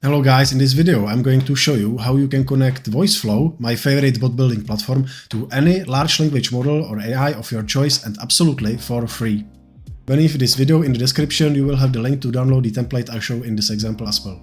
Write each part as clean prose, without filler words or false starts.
Hello guys, in this video I'm going to show you how you can connect Voiceflow, my favorite bot building platform, to any large language model or AI of your choice and absolutely for free. Beneath this video in the description you will have the link to download the template I show in this example as well.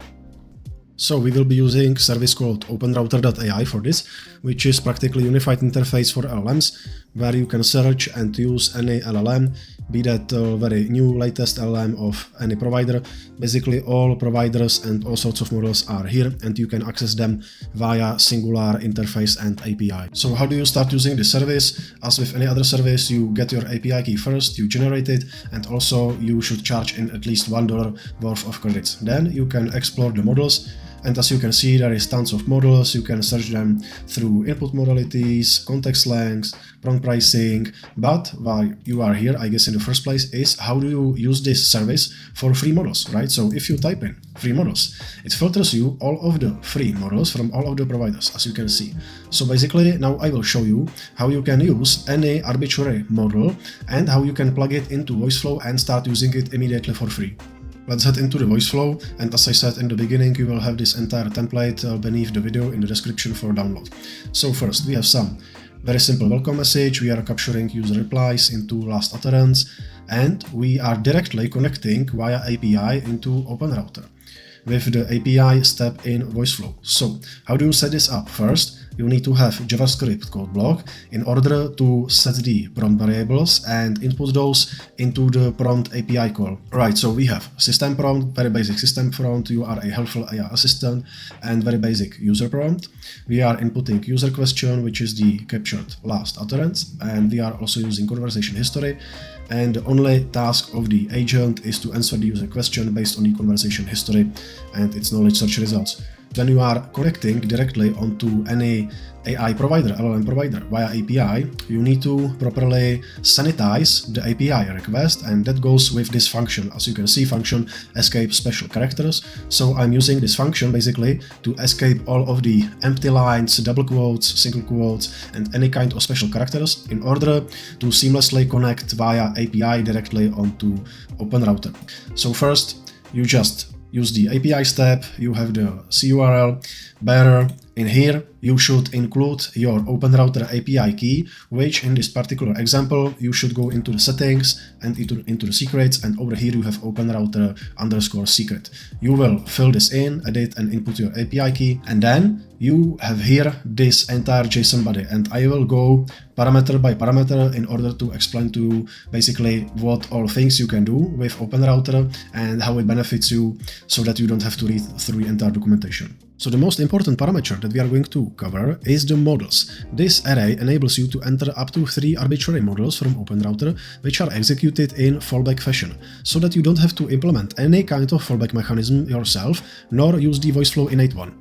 So we will be using a service called OpenRouter.ai for this, which is practically a unified interface for LLMs, where you can search and use any LLM, be that very new latest LLM of any provider. Basically all providers and all sorts of models are here and you can access them via singular interface and API. So how do you start using this service? As with any other service, you get your API key first, you generate it, and also you should charge in at least $1 worth of credits. Then you can explore the models. And as you can see, there is tons of models. You can search them through input modalities, context lengths, prompt pricing. But why you are here, I guess in the first place, is how do you use this service for free models, right? So if you type in free models, it filters you all of the free models from all of the providers, as you can see. So basically now I will show you how you can use any arbitrary model and how you can plug it into Voiceflow and start using it immediately for free. Let's head into the Voiceflow, and as I said in the beginning, you will have this entire template beneath the video in the description for download. So first, we have some very simple welcome message. We are capturing user replies into last utterance, and we are directly connecting via API into OpenRouter with the API step in Voiceflow. So how do you set this up? First, you need to have JavaScript code block in order to set the prompt variables and input those into the prompt API call. Right, so we have system prompt, very basic system prompt, you are a helpful AI assistant, and very basic user prompt. We are inputting user question, which is the captured last utterance, and we are also using conversation history. And the only task of the agent is to answer the user question based on the conversation history and its knowledge search results. When you are connecting directly onto any AI provider, LLM provider via API, you need to properly sanitize the API request, and that goes with this function. As you can see, function escape special characters. So I'm using this function basically to escape all of the empty lines, double quotes, single quotes, and any kind of special characters in order to seamlessly connect via API directly onto OpenRouter. So first, you just use the API step, you have the CURL, bearer. In here, you should include your OpenRouter API key, which in this particular example, you should go into the settings and into the secrets, and over here you have OpenRouter_secret. You will fill this in, edit and input your API key, and then you have here this entire JSON body, and I will go parameter by parameter in order to explain to you basically what all things you can do with OpenRouter and how it benefits you so that you don't have to read through the entire documentation. So the most important parameter that we are going to cover is the models. This array enables you to enter up to 3 arbitrary models from OpenRouter, which are executed in fallback fashion, so that you don't have to implement any kind of fallback mechanism yourself, nor use the Voiceflow innate one.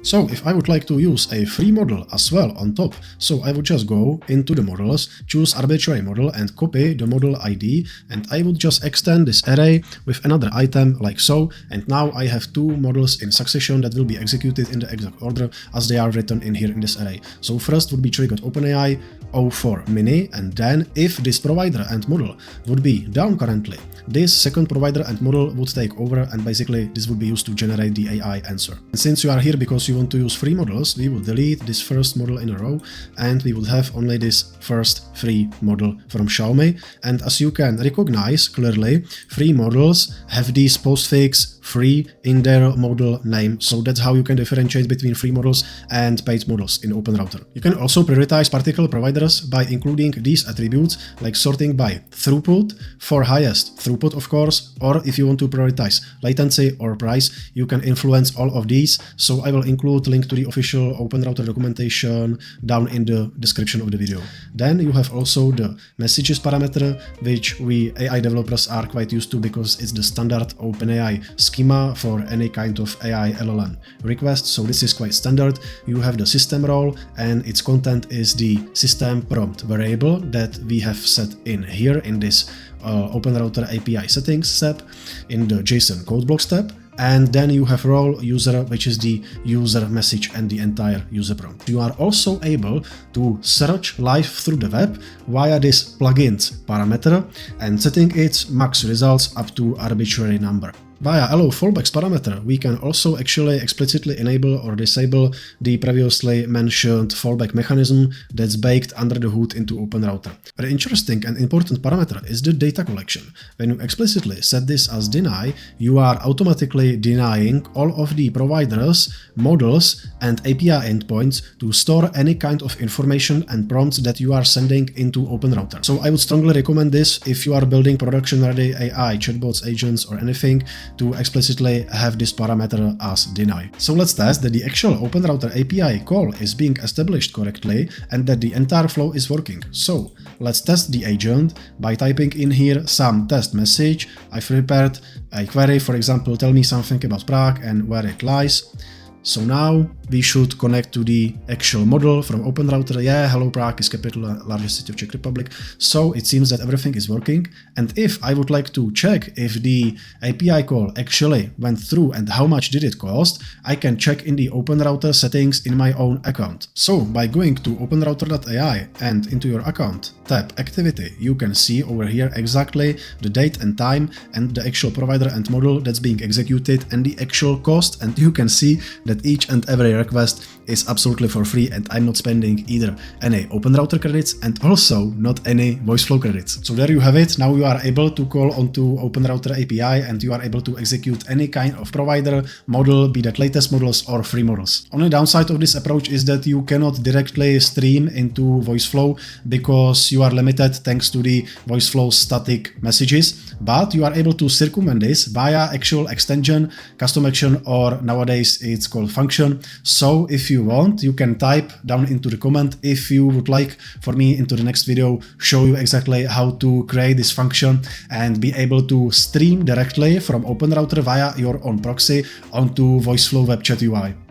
So if I would like to use a free model as well on top, so I would just go into the models, choose arbitrary model and copy the model ID, and I would just extend this array with another item like so, and now I have 2 models in succession that will be executed in the exact order as they are written in here in this array. So first would be triggered OpenAI O4 mini, and then if this provider and model would be down currently, this second provider and model would take over, and basically this would be used to generate the AI answer. And since you are here because you want to use free models, we will delete this first model in a row, and we would have only this first free model from Xiaomi. And as you can recognize clearly, free models have these postfix free in their model name, so that's how you can differentiate between free models and paid models in OpenRouter. You can also prioritize particular providers by including these attributes like sorting by throughput for highest throughput, of course, or if you want to prioritize latency or price, you can influence all of these. So I will include link to the official OpenRouter documentation down in the description of the video. Then you have also the messages parameter, which we AI developers are quite used to because it's the standard OpenAI schema for any kind of AI LLM request. So this is quite standard. You have the system role, and its content is the system prompt variable that we have set in here in this OpenRouter API settings step in the JSON code block step. And then you have role user, which is the user message and the entire user prompt. You are also able to search live through the web via this plugins parameter and setting its max results up to arbitrary number. Via allow fallbacks parameter, we can also actually explicitly enable or disable the previously mentioned fallback mechanism that's baked under the hood into OpenRouter. An interesting and important parameter is the data collection. When you explicitly set this as deny, you are automatically denying all of the providers, models, and API endpoints to store any kind of information and prompts that you are sending into OpenRouter. So I would strongly recommend this if you are building production-ready AI, chatbots, agents, or anything, to explicitly have this parameter as deny. So let's test that the actual OpenRouter API call is being established correctly and that the entire flow is working. So let's test the agent by typing in here some test message. I've prepared a query, for example, tell me something about Prague and where it lies. So now we should connect to the actual model from OpenRouter. Yeah, hello, Prague is capital, largest city of Czech Republic. So it seems that everything is working. And if I would like to check if the API call actually went through and how much did it cost, I can check in the OpenRouter settings in my own account. So by going to openrouter.ai and into your account, tap activity, you can see over here exactly the date and time and the actual provider and model that's being executed and the actual cost. And you can see that each and every request is absolutely for free and I'm not spending either any OpenRouter credits and also not any Voiceflow credits. So there you have it. Now you are able to call onto OpenRouter API and you are able to execute any kind of provider model, be that latest models or free models. Only downside of this approach is that you cannot directly stream into Voiceflow because you are limited thanks to the Voiceflow static messages, but you are able to circumvent this via actual extension, custom action, or nowadays it's called function. So if you want, you can type down into the comment if you would like for me into the next video show you exactly how to create this function and be able to stream directly from OpenRouter via your own proxy onto Voiceflow web chat UI.